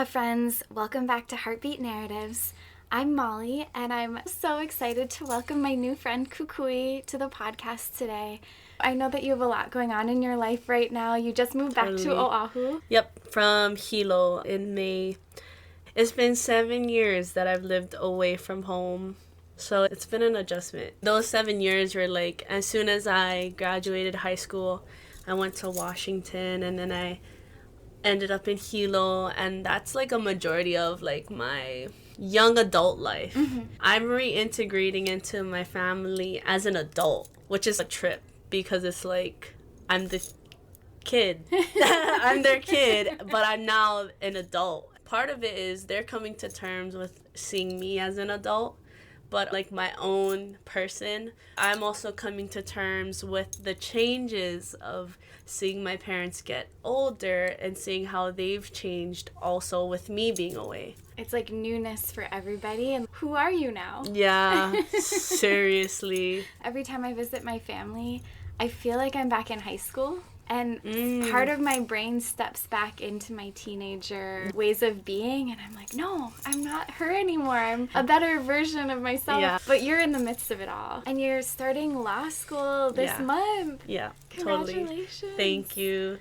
friends, welcome back to Heartbeat Narratives. I'm Molly, and I'm so excited to welcome my new friend Kukui to the podcast today. I know that you have a lot going on in your life right now. You just moved back to Oʻahu. Yep, from Hilo in May. It's been 7 years that I've lived away from home, so it's been an adjustment. Those 7 years were like, as soon as I graduated high school, I went to Washington, and then I ended up in Hilo, and that's like a majority of like my young adult life. I'm reintegrating into my family as an adult, which is a trip because it's like I'm the kid. I'm their kid, but I'm now an adult. Part of it is they're coming to terms with seeing me as an adult, but like my own person, I'm also coming to terms with the changes of seeing my parents get older and seeing how they've changed also with me being away. It's like newness for everybody. And who are you now? Yeah, seriously. Every time I visit my family, I feel like I'm back in high school. And part of my brain steps back into my teenager ways of being. And I'm like, no, I'm not her anymore. I'm a better version of myself. Yeah. But you're in the midst of it all. And you're starting law school this month. Yeah, Congratulations. Totally. Thank you.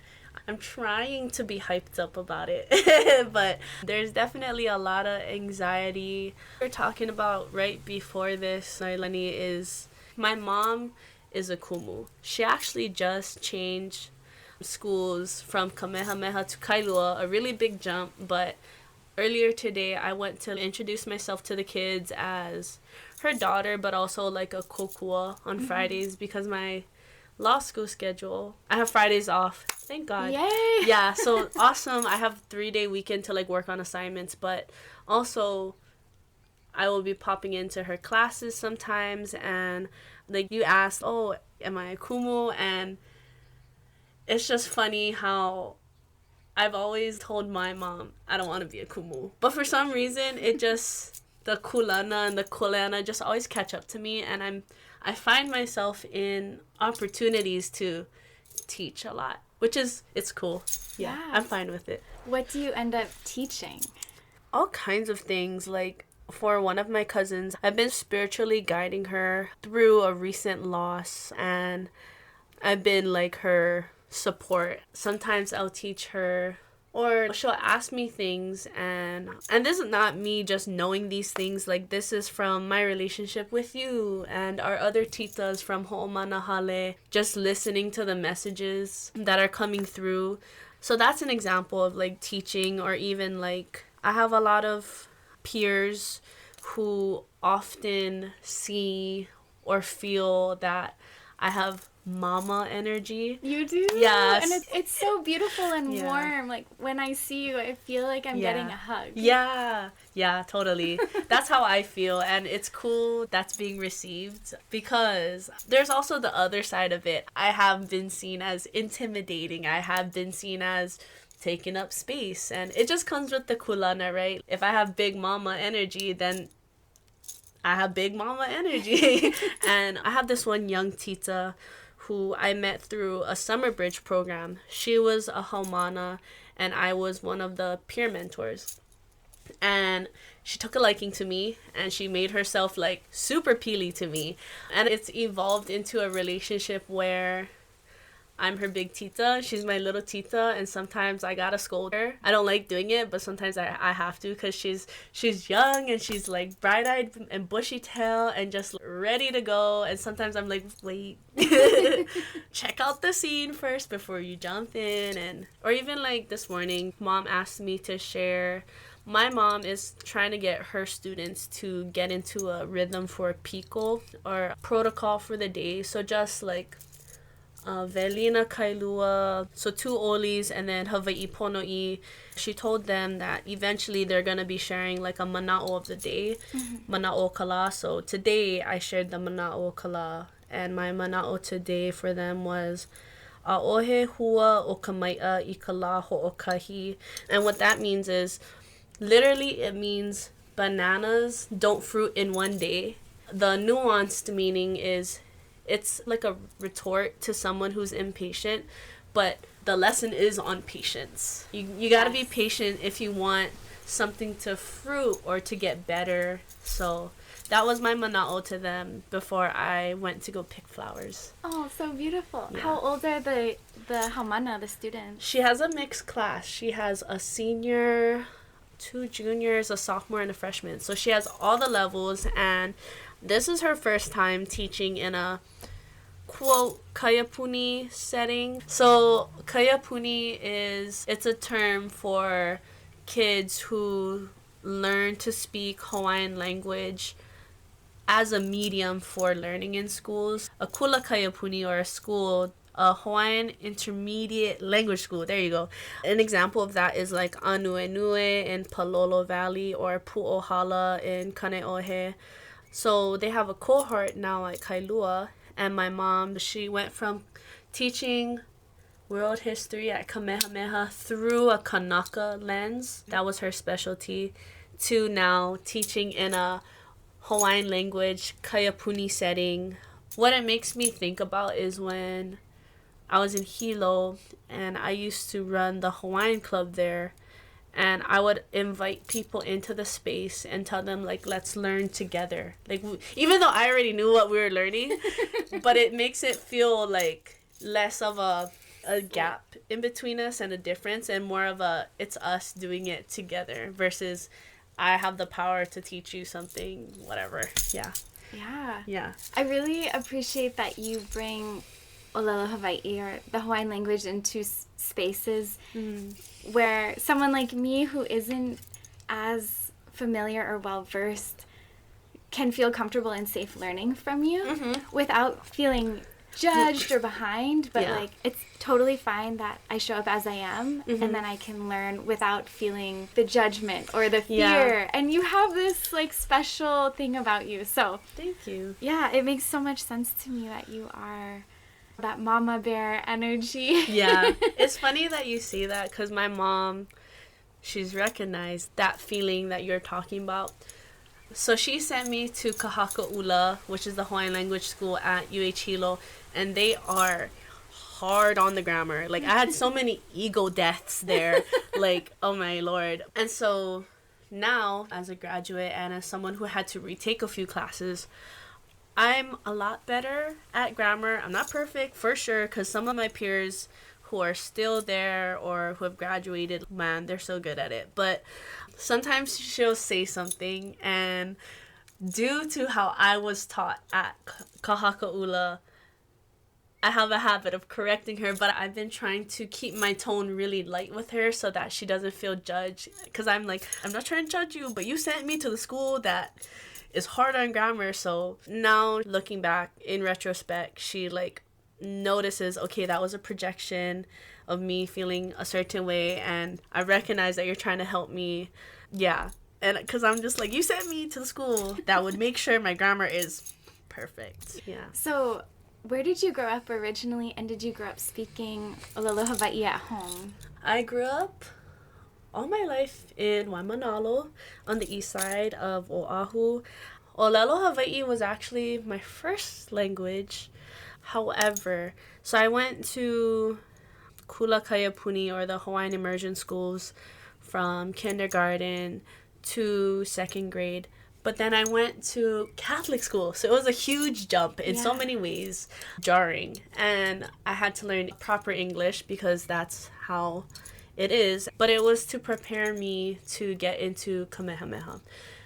I'm trying to be hyped up about it. But there's definitely a lot of anxiety. We're talking about right before this, Nailani, is my mom is a kumu. She actually just changed schools from Kamehameha to Kailua, a really big jump, but earlier today I went to introduce myself to the kids as her daughter, but also like a kokua on Fridays because my law school schedule, I have Fridays off, thank God. Yay! Yeah, so awesome. I have 3-day weekend to like work on assignments, but also I will be popping into her classes sometimes, and like you asked, oh, am I a kumu? And it's just funny how I've always told my mom I don't want to be a kumu. But for some reason, it just, the kuleana and the kuleana just always catch up to me. And I find myself in opportunities to teach a lot, which is, it's cool. Yeah, I'm fine with it. What do you end up teaching? All kinds of things. Like, for one of my cousins, I've been spiritually guiding her through a recent loss, and I've been like her support. Sometimes I'll teach her, or she'll ask me things, and this is not me just knowing these things. Like, this is from my relationship with you and our other titas from Ho'omanahale, just listening to the messages that are coming through. So that's an example of like teaching. Or even like, I have a lot of peers who often see or feel that I have mama energy. You do? Yes. And it's so beautiful and warm. Like, when I see you, I feel like I'm getting a hug. Yeah, totally. That's how I feel, and it's cool that's being received, because there's also the other side of it. I have been seen as intimidating. I have been seen as taking up space, and it just comes with the kuleana, right? If I have big mama energy, then I have big mama energy. And I have this one young tita who I met through a summer bridge program. She was a haumana, and I was one of the peer mentors. And she took a liking to me, and she made herself like super peely to me. And it's evolved into a relationship where I'm her big tita, she's my little tita, and sometimes I gotta scold her. I don't like doing it, but sometimes I have to, because she's young, and she's like bright-eyed and bushy-tailed and just ready to go. And sometimes I'm like, wait, check out the scene first before you jump in. And or even like this morning, mom asked me to share. My mom is trying to get her students to get into a rhythm for piko, or protocol for the day. So just like Welina, Kailua, so 2 olis, and then Hawaii Pono'i. She told them that eventually they're going to be sharing like a mana'o of the day, mana'o kala. So today I shared the mana'o kala, and my mana'o today for them was ʻAʻohe hua o ka maiʻa I ka lā hoʻokahi. And what that means is, literally it means bananas don't fruit in one day. The nuanced meaning is, it's like a retort to someone who's impatient, but the lesson is on patience. You got to be patient if you want something to fruit or to get better. So that was my mana'o to them before I went to go pick flowers. Oh, so beautiful. Yeah. How old are the haumana, the students? She has a mixed class. She has a senior, 2 juniors, a sophomore, and a freshman. So she has all the levels, and this is her first time teaching in a quote kaiapuni setting. So kaiapuni it's a term for kids who learn to speak Hawaiian language as a medium for learning in schools. A kula kaiapuni, or a Hawaiian intermediate language school. There you go. An example of that is like Anuenue in Palolo Valley or Pu'ohala in Kaneʻohe. So they have a cohort now at Kailua, and my mom, she went from teaching world history at Kamehameha through a Kanaka lens, that was her specialty, to now teaching in a Hawaiian language kaiapuni setting. What it makes me think about is when I was in Hilo and I used to run the Hawaiian Club there, and I would invite people into the space and tell them, like, let's learn together. Like, even though I already knew what we were learning, but it makes it feel like less of a gap in between us and a difference, and more of a it's us doing it together versus I have the power to teach you something, whatever. Yeah. I really appreciate that you bring ʻŌlelo Hawaii, or the Hawaiian language, into spaces where someone like me who isn't as familiar or well versed can feel comfortable and safe learning from you without feeling judged or behind, but like it's totally fine that I show up as I am, and then I can learn without feeling the judgment or the fear. And you have this like special thing about you. So thank you. Yeah, it makes so much sense to me that you are that mama bear energy. Yeah, it's funny that you say that, because my mom, she's recognized that feeling that you're talking about. So she sent me to Ka Haka ʻUla, which is the Hawaiian language school at UH Hilo, and they are hard on the grammar. Like, I had so many ego deaths there. Like, oh my lord. And so now, as a graduate and as someone who had to retake a few classes, I'm a lot better at grammar. I'm not perfect, for sure, because some of my peers who are still there or who have graduated, man, they're so good at it. But sometimes she'll say something, and due to how I was taught at Ka Haka ʻUla, I have a habit of correcting her, but I've been trying to keep my tone really light with her so that she doesn't feel judged. Because I'm like, I'm not trying to judge you, but you sent me to the school that is hard on grammar. So now, looking back in retrospect, she like notices, okay, that was a projection of me feeling a certain way, and I recognize that you're trying to help me. Yeah. And because I'm just like, you sent me to the school that would make sure my grammar is perfect. Yeah. So where did you grow up originally, and did you grow up speaking ʻŌlelo Hawaii at home? I grew up all my life in Waimānalo on the east side of Oʻahu. ʻŌlelo Hawaii was actually my first language. However, so I went to Kula Kaiapuni, or the Hawaiian immersion schools, from kindergarten to second grade. But then I went to Catholic school. So it was a huge jump in so many ways, jarring. And I had to learn proper English because that's how it is. But it was to prepare me to get into Kamehameha.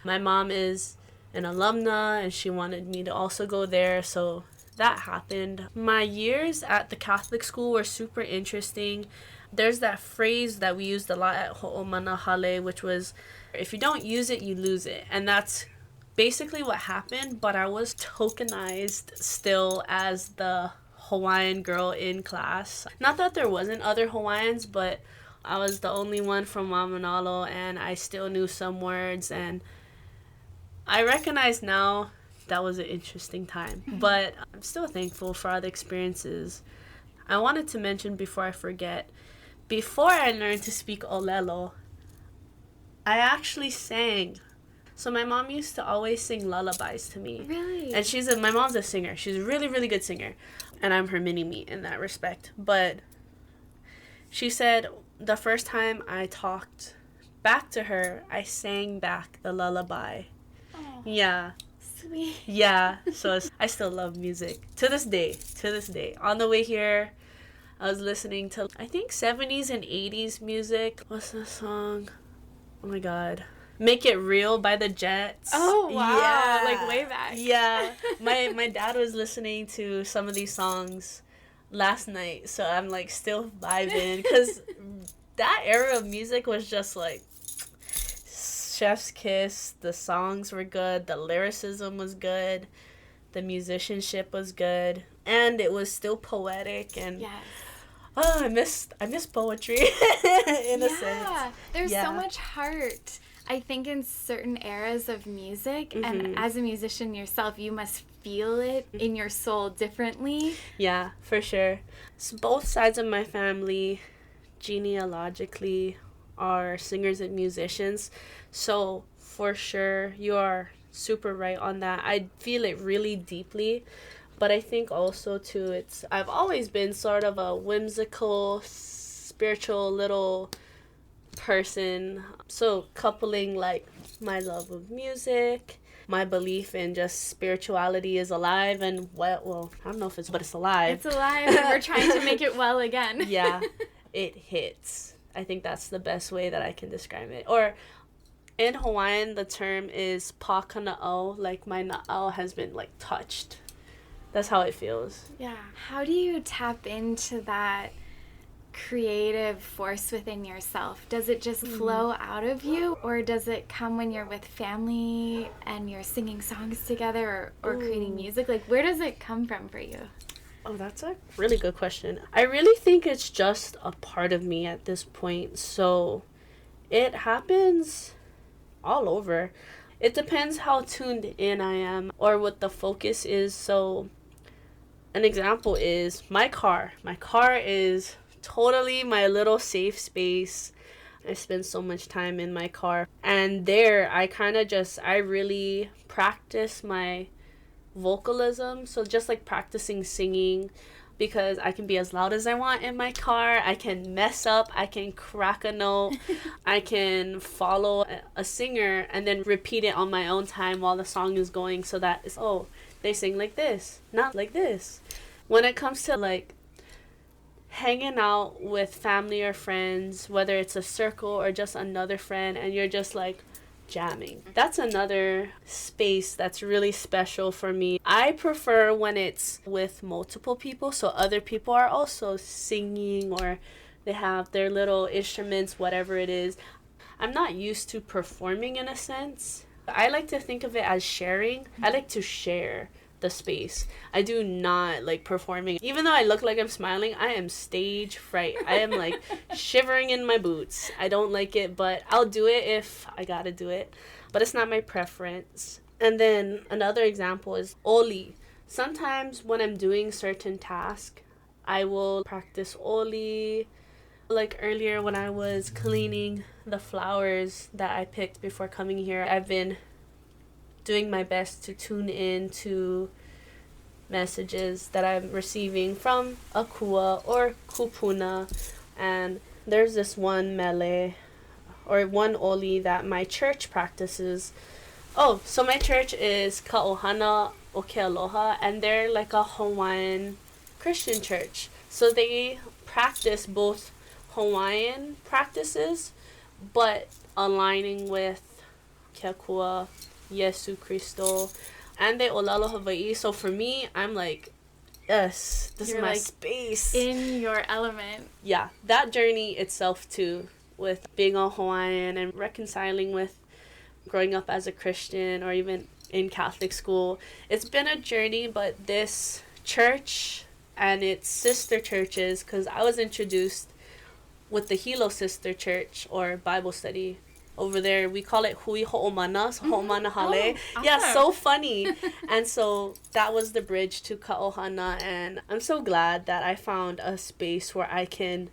My mom is an alumna, and she wanted me to also go there. So that happened. My years at the Catholic school were super interesting. There's that phrase that we used a lot at Ho'omanahale, which was, if you don't use it, you lose it. And that's basically what happened, but I was tokenized still as the Hawaiian girl in class. Not that there wasn't other Hawaiians, but I was the only one from Waimānalo, and I still knew some words, and I recognize now that was an interesting time. But I'm still thankful for all the experiences. I wanted to mention before I forget, before I learned to speak ʻŌlelo, I actually sang. So my mom used to always sing lullabies to me. Really? And my mom's a singer. She's a really, really good singer. And I'm her mini-me in that respect. But she said the first time I talked back to her, I sang back the lullaby. Oh, Yeah. sweet. Yeah. So I still love music to this day. To this day. On the way here, I was listening to, I think, 70s and 80s music. What's the song? Oh my god. Make It Real by the Jets. Oh, wow. Yeah. Like way back. Yeah. My dad was listening to some of these songs last night, so I'm like still vibing because that era of music was just like chef's kiss. The songs were good, the lyricism was good, the musicianship was good, and it was still poetic. And Yes. oh, I miss poetry in a sense. Yeah, there's Yeah. so much heart, I think, in certain eras of music. Mhm. And as a musician yourself, you must feel it in your soul differently. Yeah, for sure. So both sides of my family genealogically are singers and musicians. So for sure, you are super right on that. I feel it really deeply. But I think also too, I've always been sort of a whimsical, spiritual little person. So coupling like my love of music, my belief in just spirituality is alive and well, I don't know if but it's alive. It's alive and we're trying to make it well again. Yeah, it hits. I think that's the best way that I can describe it. Or in Hawaiian, the term is pakana'o, like my na'au has been like touched. That's how it feels. Yeah. How do you tap into that creative force within yourself? Does it just flow out of you, or does it come when you're with family and you're singing songs together or creating music? Like, where does it come from for you? Oh, that's a really good question. I really think it's just a part of me at this point. So it happens all over. It depends how tuned in I am or what the focus is. So an example is my car. My car is totally my little safe space. I spend so much time in my car. And there, I really practice my vocalism. So just like practicing singing, because I can be as loud as I want in my car. I can mess up. I can crack a note. I can follow a singer and then repeat it on my own time while the song is going, so that it's, oh, they sing like this, not like this. When it comes to like hanging out with family or friends, whether it's a circle or just another friend, and you're just like jamming, that's another space that's really special for me. I prefer when it's with multiple people, so other people are also singing or they have their little instruments, whatever it is. I'm not used to performing in a sense. I like to think of it as sharing. I like to share the space. I do not like performing. Even though I look like I'm smiling, I am stage fright. I am like shivering in my boots. I don't like it, but I'll do it if I gotta do it. But it's not my preference. And then another example is oli. Sometimes when I'm doing certain tasks, I will practice oli. Like earlier when I was cleaning the flowers that I picked before coming here, I've been doing my best to tune in to messages that I'm receiving from Akua or Kupuna. And there's this one Mele or one oli that my church practices. Oh, so my church is Ka Ohana o Ke Aloha, and they're like a Hawaiian Christian church. So they practice both Hawaiian practices, but aligning with Keakua, Yesu Cristo, and they ʻŌlelo Hawaii. So for me, I'm like, yes, this You're is my like space. in your element. Yeah, that journey itself too, with being a Hawaiian and reconciling with growing up as a Christian or even in Catholic school. It's been a journey, but this church and its sister churches, because I was introduced with the Hilo sister church or Bible study. Over there, we call it Hui Ho'omana, so Ho'omana Hale. Oh, Yeah, awesome. so funny. And so that was the bridge to Ka Ohana, and I'm so glad that I found a space where I can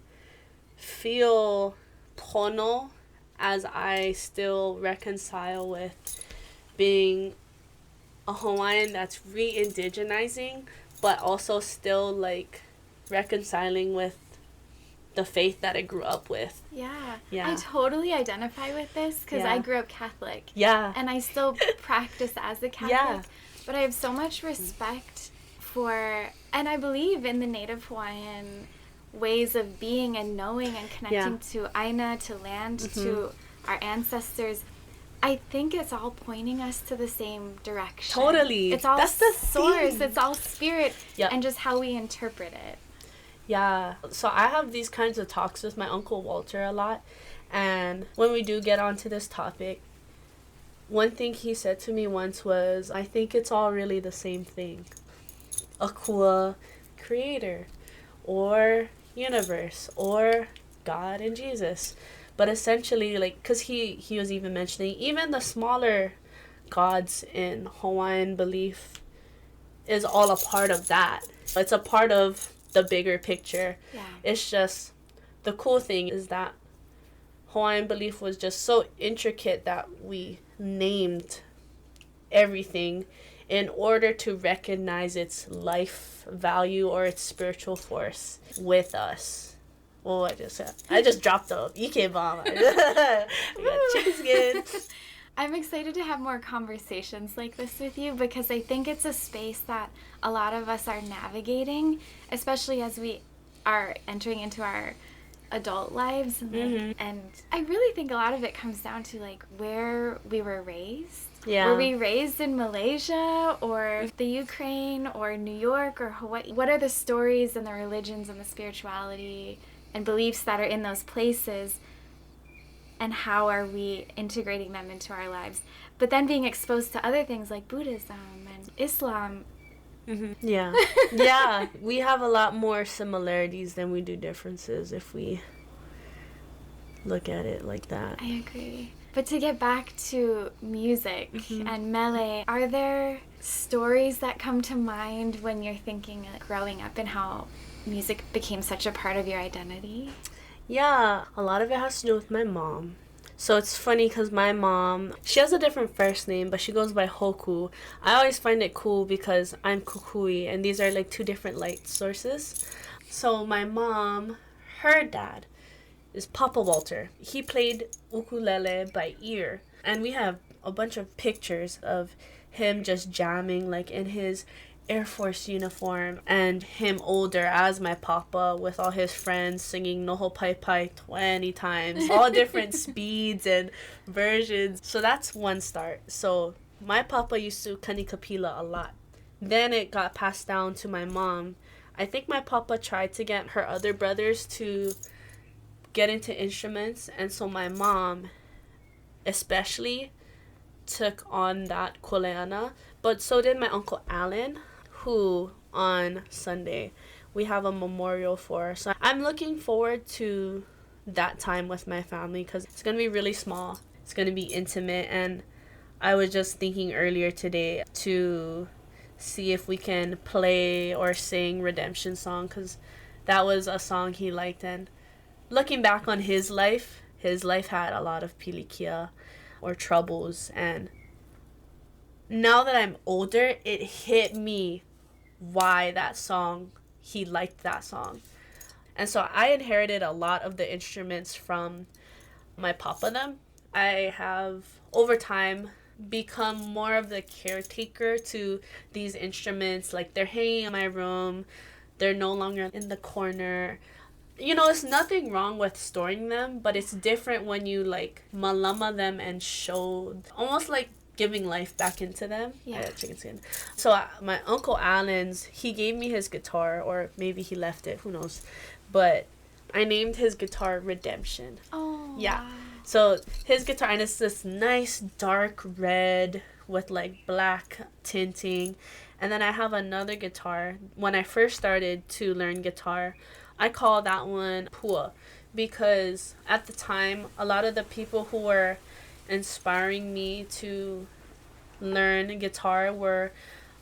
feel pono as I still reconcile with being a Hawaiian that's re-indigenizing, but also still like reconciling with the faith that I grew up with. Yeah. Yeah. I totally identify with this because I grew up Catholic. Yeah. And I still practice as a Catholic. Yeah. But I have so much respect for, and I believe in the Native Hawaiian ways of being and knowing and connecting to Aina, to land, to our ancestors. I think it's all pointing us to the same direction. Totally. It's all That's the source. thing. It's all spirit Yep. and just how we interpret it. Yeah. So I have these kinds of talks with my Uncle Walter a lot. And when we do get onto this topic, one thing he said to me once was, I think it's all really the same thing. Akua, creator, or universe, or God and Jesus. But essentially, like, because he was even mentioning, even the smaller gods in Hawaiian belief is all a part of that. It's a part of the bigger picture. Yeah. It's just, the cool thing is that Hawaiian belief was just so intricate that we named everything in order to recognize its life value or its spiritual force with us. Oh, I just dropped a Ike bomb. I got chicken skin. I'm excited to have more conversations like this with you because I think it's a space that a lot of us are navigating, especially as we are entering into our adult lives. And I really think a lot of it comes down to like where we were raised. Yeah. Were we raised in Malaysia or the Ukraine or New York or Hawaii? What are the stories and the religions and the spirituality and beliefs that are in those places? And how are we integrating them into our lives? But then being exposed to other things like Buddhism and Islam. Yeah. Yeah. We have a lot more similarities than we do differences if we look at it like that. I agree. But to get back to music and Mele, are there stories that come to mind when you're thinking of growing up and how music became such a part of your identity? Yeah, a lot of it has to do with my mom. So it's funny because my mom, she has a different first name, but she goes by Hoku. I always find it cool because I'm Kukui, and these are like two different light sources. So my mom, her dad is Papa Walter. He played ukulele by ear, and we have a bunch of pictures of him just jamming like in his Air Force uniform, and him older as my papa with all his friends singing Noho Pai Pai 20 times, all different speeds and versions. So that's one start. So my papa used to kanikapila a lot. Then it got passed down to my mom. I think my papa tried to get her other brothers to get into instruments, and so my mom especially took on that kuleana, but so did my Uncle Alan, who on Sunday we have a memorial for. So I'm looking forward to that time with my family because it's going to be really small. It's going to be intimate, and I was just thinking earlier today to see if we can play or sing Redemption Song because that was a song he liked. And looking back on his life had a lot of pilikia or troubles, and now that I'm older, it hit me why that song, he liked that song. And so I inherited a lot of the instruments from my papa them. I have, over time, become more of the caretaker to these instruments. Like, they're hanging in my room. They're no longer in the corner. You know, there's nothing wrong with storing them, but it's different when you, like, mālama them and show, almost like giving life back into them. Yeah. Chicken skin. So my Uncle Alan's, he gave me his guitar, or maybe he left it, who knows. But I named his guitar Redemption. Oh, yeah. wow. So his guitar, and it's this nice dark red with like black tinting. And then I have another guitar. When I first started to learn guitar, I call that one Pua, because at the time, a lot of the people who were inspiring me to learn guitar were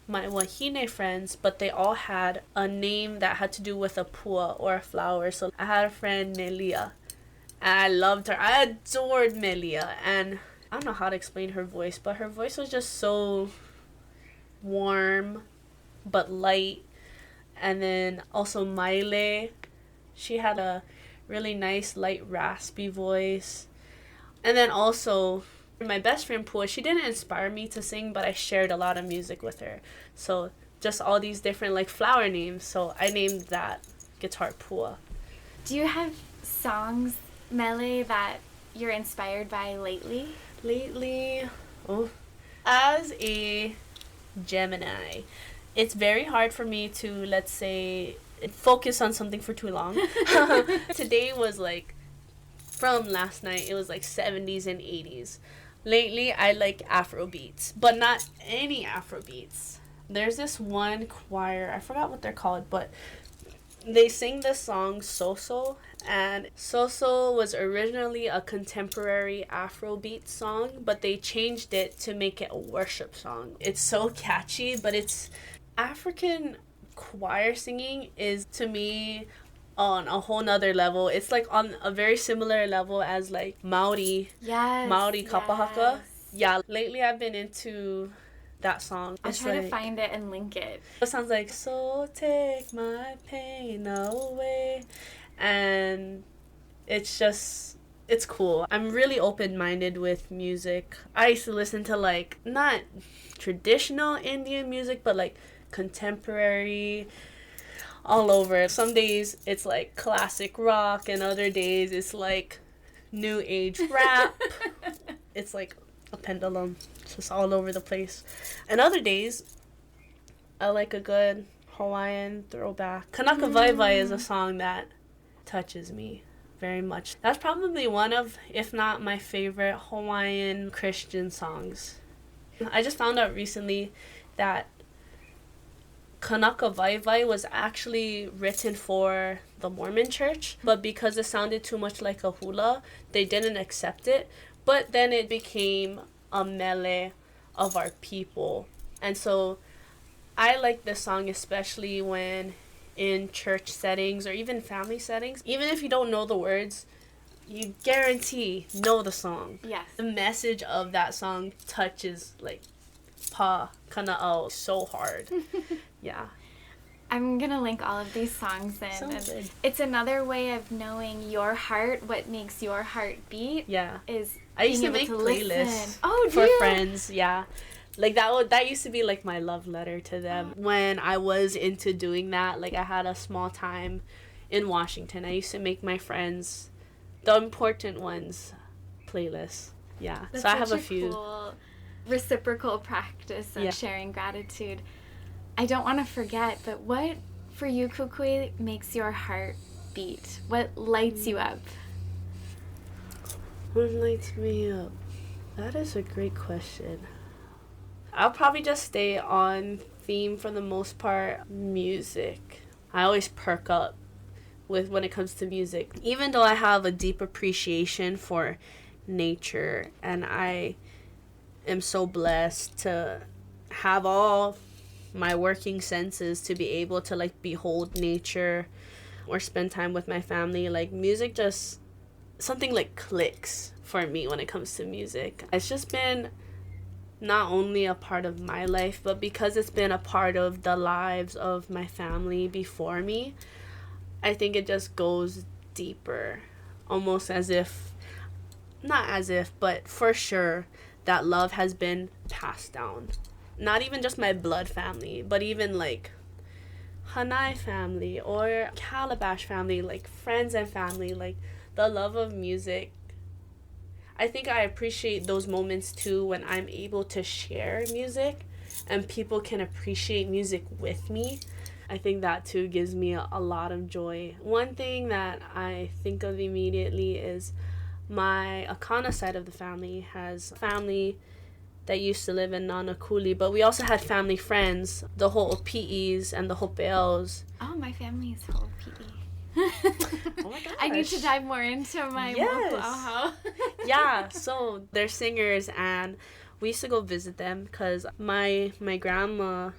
my wahine friends, but they all had a name that had to do with a pua or a flower. So I had a friend, Mele, and I loved her. I adored Mele, and I don't know how to explain her voice, but her voice was just so warm but light. And then also Mele, she had a really nice, light, raspy voice. And then also, my best friend Pua, she didn't inspire me to sing, but I shared a lot of music with her. So just all these different like flower names. So I named that guitar Pua. Do you have songs, Mele, that you're inspired by lately? As a Gemini, it's very hard for me to, let's say, focus on something for too long. Today was like, from last night, it was like 70s and 80s. Lately, I like Afrobeats, but not any Afrobeats. There's this one choir, I forgot what they're called, but they sing the song So-So, and So-So was originally a contemporary Afrobeat song, but they changed it to make it a worship song. It's so catchy, but it's African choir singing is, to me, on a whole nother level. It's like on a very similar level as like Maori. Yes. Maori Ka Haka. Yes. Yeah, lately I've been into that song. I'll try to find it and link it. It sounds like, so take my pain away. And it's just, it's cool. I'm really open-minded with music. I used to listen to like, not traditional Indian music, but like contemporary, all over. Some days it's like classic rock, and other days it's like new age rap. It's like a pendulum, just all over the place. And other days I like a good Hawaiian throwback. Kanaka Waiwai is a song that touches me very much. That's probably one of, if not my favorite Hawaiian Christian songs. I just found out recently that Kanaka Waiwai was actually written for the Mormon church, but because it sounded too much like a hula, they didn't accept it. But then it became a mele of our people. And so I like this song especially when in church settings or even family settings. Even if you don't know the words, you guarantee know the song. Yes. The message of that song touches like pa kana'au so hard. Yeah. I'm gonna link all of these songs in. Sounds good. It's another way of knowing your heart, what makes your heart beat. Yeah. Is I used to being able make to playlists listen. Oh, for do you? friends. Yeah. Like that used to be like my love letter to them. When I was into doing that, like I had a small time in Washington. I used to make my friends, the important ones, playlists. Yeah. That's so I have such a few. Cool reciprocal practice of sharing gratitude. I don't want to forget, but what for you, Kukui, makes your heart beat? What lights you up? What lights me up? That is a great question. I'll probably just stay on theme for the most part. Music. I always perk up with when it comes to music. Even though I have a deep appreciation for nature, and I am so blessed to have all my working senses to be able to like behold nature or spend time with my family, like music just something like clicks for me when it comes to music. It's just been not only a part of my life, but because it's been a part of the lives of my family before me, I think it just goes deeper, almost as if, not as if, but for sure that love has been passed down. Not even just my blood family, but even like Hanai family or Calabash family, like friends and family, like the love of music. I think I appreciate those moments too when I'm able to share music and people can appreciate music with me. I think that too gives me a lot of joy. One thing that I think of immediately is my Akana side of the family has family that used to live in Nanakuli, but we also had family friends, the Ho'opi'is and the Hope'els. Oh, my family is Ho'opi'i. Oh my gosh. I need to dive more into my moʻokūʻauhau. Yeah, so they're singers, and we used to go visit them because my grandma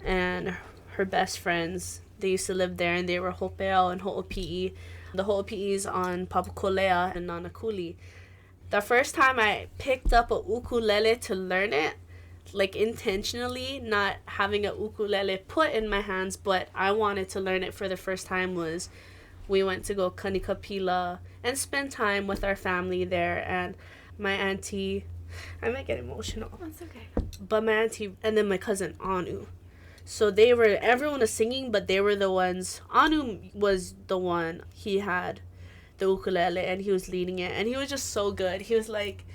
and her best friends, they used to live there, and they were Hope'el and Ho'opi'i. The Ho'opi'is on Papakolea and Nanakuli. The first time I picked up a ukulele to learn it, like intentionally, not having a ukulele put in my hands, but I wanted to learn it for the first time, was we went to go kanikapila and spend time with our family there. And my auntie, I might get emotional. That's okay. But my auntie and then my cousin Anu. So they were, everyone was singing, but they were the ones. Anu was the one, he had the ukulele and he was leading it. And he was just so good. He was like,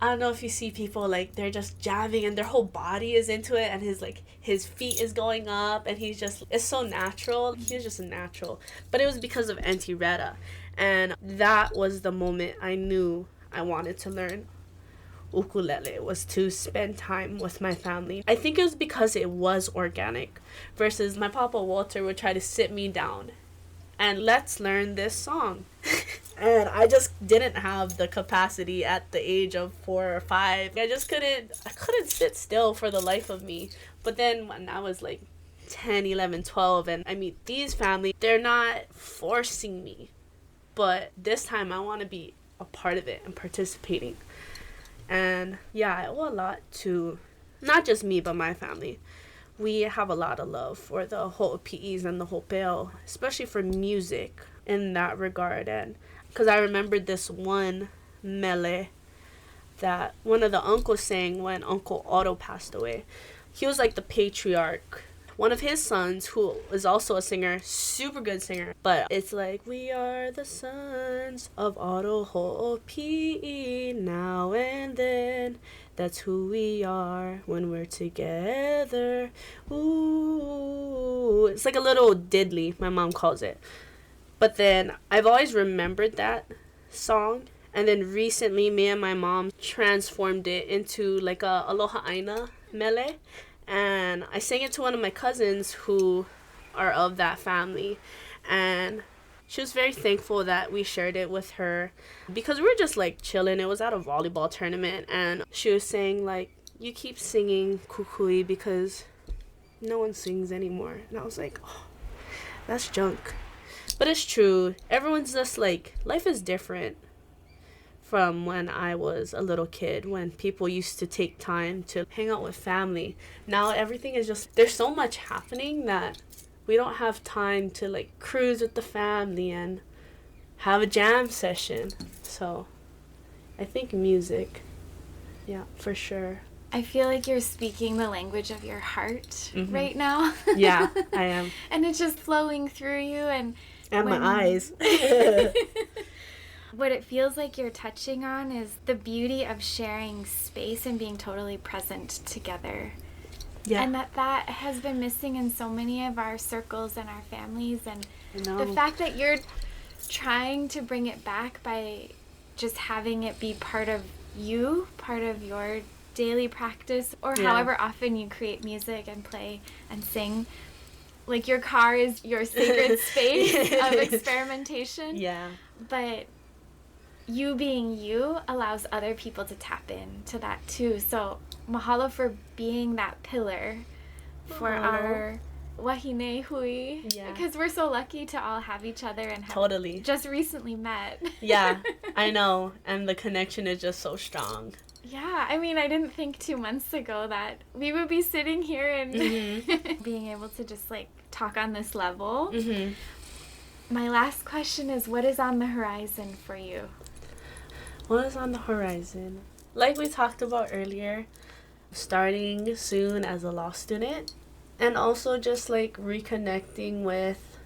I don't know if you see people like they're just jamming and their whole body is into it and his feet is going up and he's just, it's so natural. He was just a natural. But it was because of Auntie Retta. And that was the moment I knew I wanted to learn ukulele, was to spend time with my family. I think it was because it was organic versus my Papa Walter would try to sit me down and let's learn this song. And I just didn't have the capacity at the age of 4 or 5. I couldn't sit still for the life of me. But then when I was like 10, 11, 12 and I meet these families, they're not forcing me. But this time I want to be a part of it and participating. And yeah, I owe a lot to not just me, but my family. We have a lot of love for the hoʻopiʻis and the hopeo, especially for music in that regard. And because I remembered this one mele that one of the uncles sang when Uncle Otto passed away. He was like the patriarch. One of his sons, who is also a singer, super good singer, but it's like, we are the sons of Otto Hoʻopiʻi now and then. That's who we are when we're together. Ooh. It's like a little diddly, my mom calls it. But then I've always remembered that song. And then recently, me and my mom transformed it into like a aloha aina mele. And I sang it to one of my cousins who are of that family. And she was very thankful that we shared it with her because we were just like chilling. It was at a volleyball tournament. And she was saying like, you keep singing Kukui because no one sings anymore. And I was like, oh, that's junk. But it's true. Everyone's just like, life is different from when I was a little kid, when people used to take time to hang out with family. Now everything is just, there's so much happening that we don't have time to like cruise with the family and have a jam session. So I think music, yeah, for sure. I feel like you're speaking the language of your heart right now. Yeah, I am. And it's just flowing through you and my eyes. What it feels like you're touching on is the beauty of sharing space and being totally present together. Yeah. And that has been missing in so many of our circles and our families. And the fact that you're trying to bring it back by just having it be part of you, part of your daily practice, or however often you create music and play and sing. Like your car is your sacred space of experimentation. Yeah. But you being you allows other people to tap into that too. So mahalo for being that pillar for our wahine hui. Yeah. Because we're so lucky to all have each other and have just recently met. Yeah, I know. And the connection is just so strong. Yeah, I mean, I didn't think 2 months ago that we would be sitting here and being able to just like talk on this level. My last question is, what is on the horizon for you? What is on the horizon? Like we talked about earlier, starting soon as a law student, and also just like reconnecting with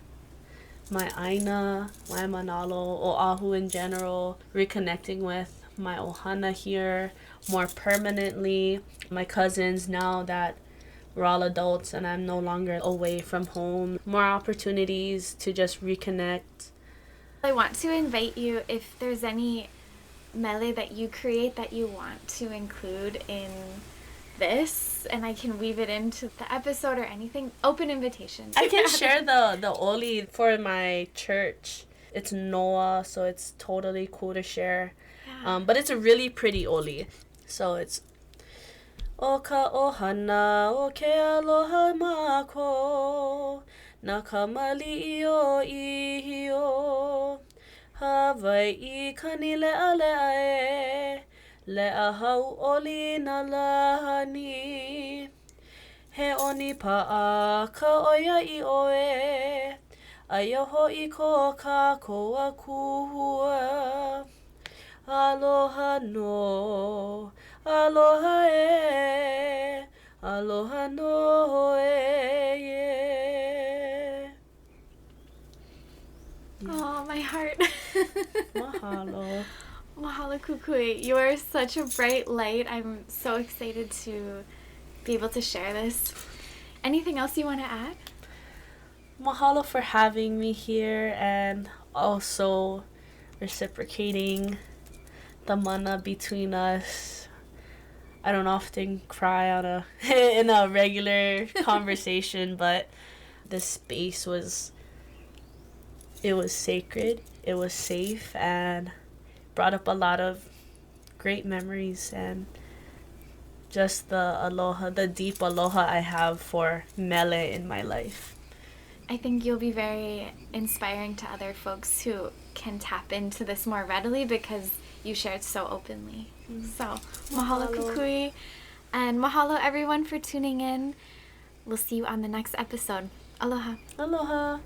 my Aina, Waimānalo, Oʻahu in general, reconnecting with my Ohana here more permanently, my cousins now that we're all adults and I'm no longer away from home, more opportunities to just reconnect. I want to invite you, if there's any mele that you create that you want to include in this, and I can weave it into the episode or anything, open invitation. I can share the oli for my church. It's Noah, so it's totally cool to share. Yeah. But it's a really pretty oli. So it's O ka ʻohana o ke aloha mākou na ka maliʻi o ʻihio Hawaiʻi kani leʻa e leʻa hauʻoli na lahani He oni paʻa ka ʻoia i ʻoe Aia hoʻi ko ka koa kuhua. Aloha no, aloha e, aloha no e. Oh, my heart. Mahalo. Mahalo, Kukui. You are such a bright light. I'm so excited to be able to share this. Anything else you want to add? Mahalo for having me here and also reciprocating the mana between us. I don't often cry on in a regular conversation, but the space was sacred, it was safe, and brought up a lot of great memories and just the deep aloha I have for Mele in my life. I think you'll be very inspiring to other folks who can tap into this more readily because you shared so openly. So, mahalo Kukui, and mahalo everyone for tuning in. We'll see you on the next episode. Aloha. Aloha.